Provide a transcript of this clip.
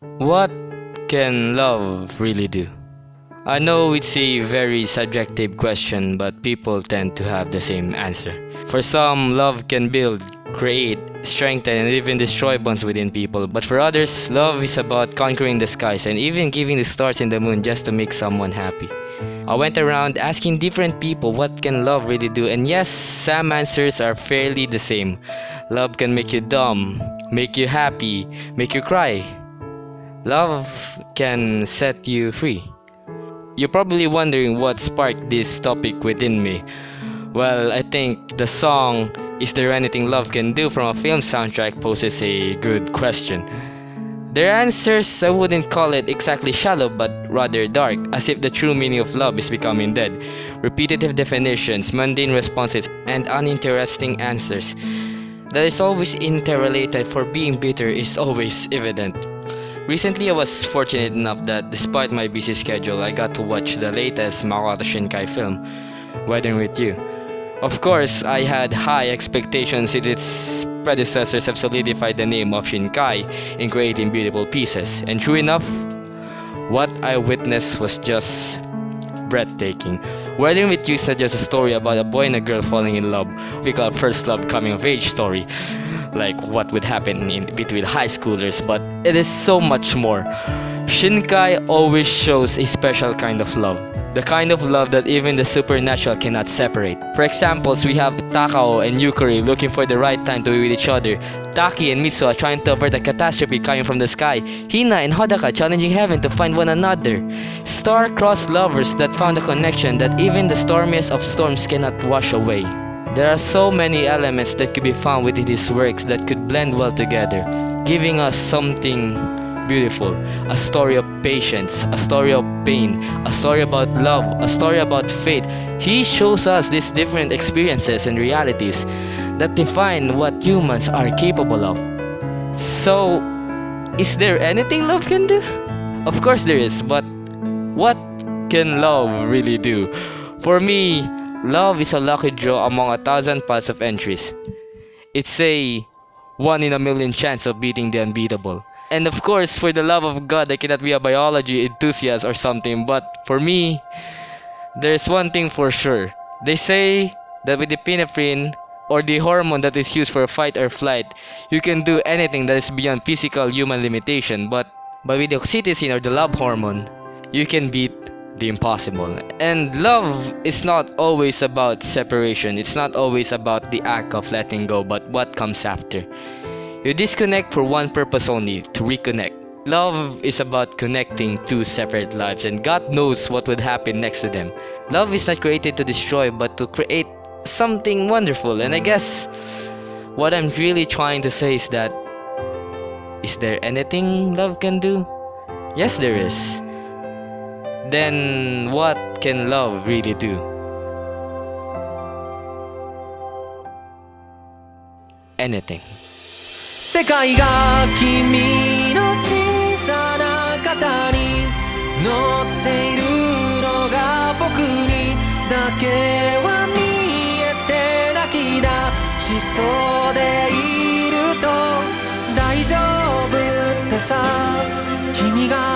What can love really do? I know it's a very subjective question, but people tend to have the same answer. For some, love can build, create, strengthen, and even destroy bonds within people. But for others, love is about conquering the skies and even giving the stars and the moon just to make someone happy. I went around asking different people what can love really do, and yes, some answers are fairly the same. Love can make you dumb, make you happy, make you cry. Love can set you free. You're probably wondering what sparked this topic within me. Well, I think the song "Is There Anything Love Can Do" from a film soundtrack poses a good question. Their answers, I wouldn't call it exactly shallow, but rather dark, as if the true meaning of love is becoming dead. Repetitive definitions, mundane responses, and uninteresting answers. That is always interrelated for being bitter is always evident. Recently, I was fortunate enough that despite my busy schedule, I got to watch the latest Makoto Shinkai film, Wedding with You. Of course, I had high expectations since its predecessors have solidified the name of Shinkai in creating beautiful pieces. And true enough, what I witnessed was just breathtaking. Wedding with You is not just a story about a boy and a girl falling in love. We call first love coming of age story, like what would happen in between high schoolers, but it is so much more. Shinkai always shows a special kind of love. The kind of love that even the supernatural cannot separate. For examples, we have Takao and Yukari looking for the right time to be with each other. Taki and Mitsuha trying to avert a catastrophe coming from the sky. Hina and Hodaka challenging heaven to find one another. Star-crossed lovers that found a connection that even the stormiest of storms cannot wash away. There are so many elements that could be found within these works that could blend well together, giving us something beautiful, a story of patience, a story of pain, a story about love, a story about faith. He shows us these different experiences and realities that define what humans are capable of. So, is there anything love can do? Of course there is, but what can love really do? For me, love is a lucky draw among 1,000 piles of entries. It's a 1 in a million chance of beating the unbeatable. And of course, for the love of God, I cannot be a biology enthusiast or something, but for me, there's one thing for sure. They say that with the epinephrine, or the hormone that is used for fight or flight, you can do anything that is beyond physical human limitation, but with the oxytocin or the love hormone, you can beat the impossible. And love is not always about separation. It's not always about the act of letting go, but what comes after. You disconnect for one purpose only, to reconnect. Love is about connecting two separate lives, and God knows what would happen next to them. Love is not created to destroy, but to create something wonderful. And I guess what I'm really trying to say is that, is there anything love can do? Yes, there is. Then what can love really do? Anything. 世界が君の小さな肩に乗っているのが僕にだけは見えて泣き出しそうでいると大丈夫ってさ君が